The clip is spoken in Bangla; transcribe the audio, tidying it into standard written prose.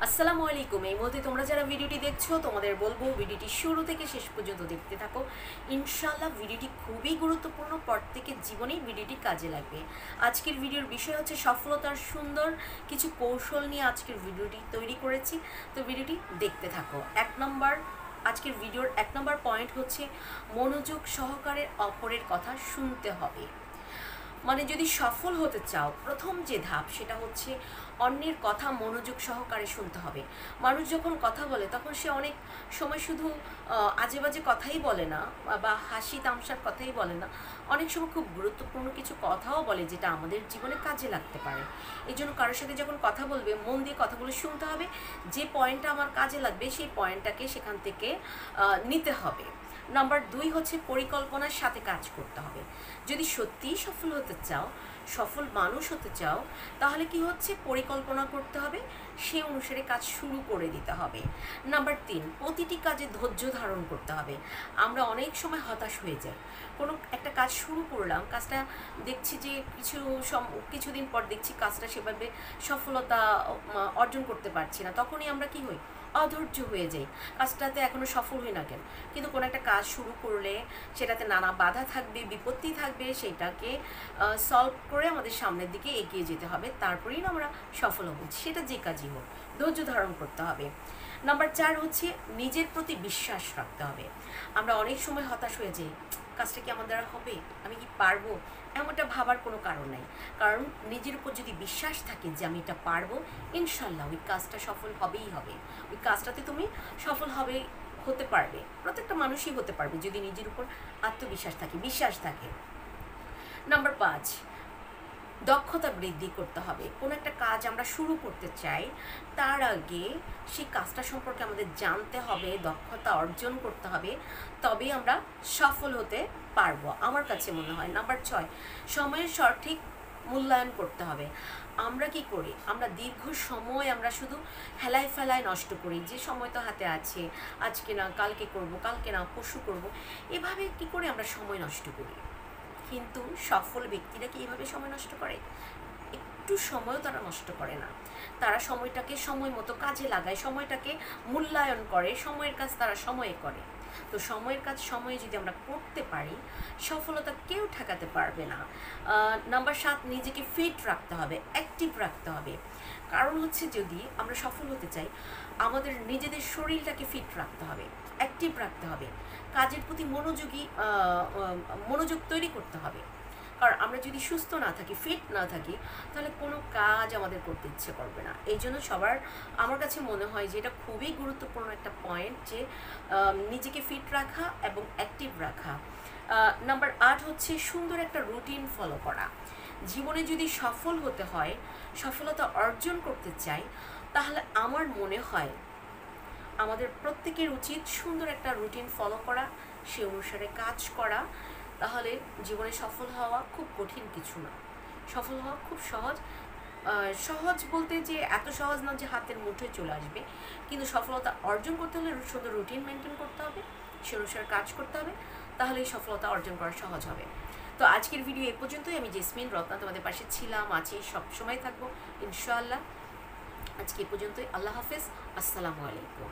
আসসালামু আলাইকুম। এই মুহূর্তে তোমরা যারা ভিডিওটি দেখছো তোমাদের বলবো ভিডিওটি শুরু থেকে শেষ পর্যন্ত দেখতে থাকো। ইনশাআল্লাহ ভিডিওটি খুবই গুরুত্বপূর্ণ, প্রত্যেকের জীবনেই ভিডিওটি কাজে লাগবে। আজকের ভিডিওর বিষয় হচ্ছে সফলতার সুন্দর কিছু কৌশল নিয়ে আজকের ভিডিওটি তৈরি করেছি। তো ভিডিওটি দেখতে থাকো। আজকের ভিডিওর 1 নম্বর পয়েন্ট হচ্ছে মনোযোগ সহকারে অপরের কথা শুনতে হবে। মানে যদি সফল হতে চাও, প্রথম যে ধাপ সেটা হচ্ছে অন্যের কথা মনোযোগ সহকারে শুনতে হবে। মানুষ যখন কথা বলে তখন সে অনেক সময় শুধু আজে বাজে কথাই বলে না বা হাসি তামশার কথাই বলে না, অনেক সময় খুব গুরুত্বপূর্ণ কিছু কথাও বলে যেটা আমাদের জীবনে কাজে লাগতে পারে। এই জন্য কারোর সাথে যখন কথা বলবে মন দিয়ে কথাগুলো শুনতে হবে, যে পয়েন্টটা আমার কাজে লাগবে সেই পয়েন্টটাকে সেখান থেকে নিতে হবে। নাম্বার 2 হচ্ছে পরিকল্পনার সাথে কাজ করতে হবে। যদি সত্যিই সফল হতে চাও, সফল মানুষ হতে চাও, তাহলে কি হচ্ছে পরিকল্পনা করতে হবে, সে অনুসারে কাজ শুরু করে দিতে হবে। নাম্বার 3, প্রতিটি কাজে ধৈর্য ধারণ করতে হবে। আমরা অনেক সময় হতাশ হয়ে যাই। কোনো একটা কাজ শুরু করলাম, কাজটা দেখছি যে কিছুদিন পর দেখছি কাজটা সেভাবে সফলতা অর্জন করতে পারছি না, তখনই আমরা কি হই, অধৈর্য হয়ে যাই, কাজটাতে এখনও সফল হই না কেন। কিন্তু কোনো একটা কাজ শুরু করলে সেটাতে নানা বাধা থাকবে, বিপত্তি থাকবে, সেইটাকে সলভ করে আমাদের সামনের দিকে এগিয়ে যেতে হবে, তারপরেই না আমরা সফল হব, সেটা যে কাজই হোক। ধৈর্য ধারণ করতে হবে। নাম্বার 4 হচ্ছে নিজের প্রতি বিশ্বাস রাখতে হবে। আমরা অনেক সময় হতাশ হয়ে যাই, কাজটা কি আমার দ্বারা হবে, আমি কি পারবো, এমনটা ভাবার কোনো কারণ নাই। কারণ নিজের উপর যদি বিশ্বাস থাকে যে আমি এটা পারবো, ইনশাল্লাহ ওই কাজটা সফল হবেই হবে। ওই কাজটাতে তুমি সফল হতে পারবে, প্রত্যেকটা মানুষই হতে পারবে যদি নিজের উপর আত্মবিশ্বাস থাকে, বিশ্বাস থাকে। নাম্বার 5, দক্ষতা বৃদ্ধি করতে হবে। কোনো একটা কাজ আমরা শুরু করতে চাই, তার আগে সেই কাজটা সম্পর্কে আমাদের জানতে হবে, দক্ষতা অর্জন করতে হবে, তবেই আমরা সফল হতে পারবো, আমার কাছে মনে হয়। নাম্বার 6, সময়ের সঠিক মূল্যায়ন করতে হবে। আমরা কি করি, আমরা দীর্ঘ সময় আমরা শুধু হেলায় ফেলায় নষ্ট করি, যে সময় তো হাতে আছে, আজকে না কালকে করব, কালকে না পরশু করব, এভাবে কি করে আমরা সময় নষ্ট করি। কিন্তু সফল ব্যক্তিরা কি এইভাবে সময় নষ্ট করে? একটু সময়ও তারা নষ্ট করে না, তারা সময়টাকে সময় মতো কাজে লাগায়, সময়টাকে মূল্যায়ন করে, সময়ের কাজ তারা সময়ে করে। তো সময়ের কাজ সময়ে যদি আমরা করতে পারি, সফলতা কেউ ঠেকাতে পারবে না। নাম্বার 7, নিজেকে ফিট রাখতে হবে, অ্যাক্টিভ রাখতে হবে। কারণ হচ্ছে যদি আমরা সফল হতে চাই, আমাদের নিজেদের শরীরটাকে ফিট রাখতে হবে, অ্যাক্টিভ রাখতে হবে, কাজের প্রতি মনোযোগ তৈরি করতে হবে। কারণ আমরা যদি সুস্থ না থাকি, ফিট না থাকি, তাহলে কোনো কাজ আমাদের করতে ইচ্ছে করবে না। এই জন্য আমার কাছে মনে হয় যে এটা খুবই গুরুত্বপূর্ণ একটা পয়েন্ট, যে নিজেকে ফিট রাখা এবং অ্যাক্টিভ রাখা। নাম্বার 8 হচ্ছে সুন্দর একটা রুটিন ফলো করা। জীবনে যদি সফল হতে হয়, সফলতা অর্জন করতে চাই, তাহলে আমার মনে হয় আমাদের প্রত্যেকের উচিত সুন্দর একটা রুটিন ফলো করা, সে অনুসারে কাজ করা। তাহলে জীবনে সফল হওয়া খুব কঠিন কিছু না, সফল হওয়া খুব সহজ। সহজ বলতে যে এত সহজ না যে হাতের মুঠোয় চলে আসবে, কিন্তু সফলতা অর্জন করতে হলে সুন্দর রুটিন মেনটেন করতে হবে, সে অনুসারে কাজ করতে হবে, তাহলেই সফলতা অর্জন করা সহজ হবে। তো আজকের ভিডিও এ পর্যন্তই। আমি জেসমিন রত্না তোমাদের পাশে ছিলাম, আছি, সবসময় থাকবো ইনশাআল্লাহ। আজকে এ পর্যন্তই। আল্লাহ হাফেজ। আসসালামু আলাইকুম।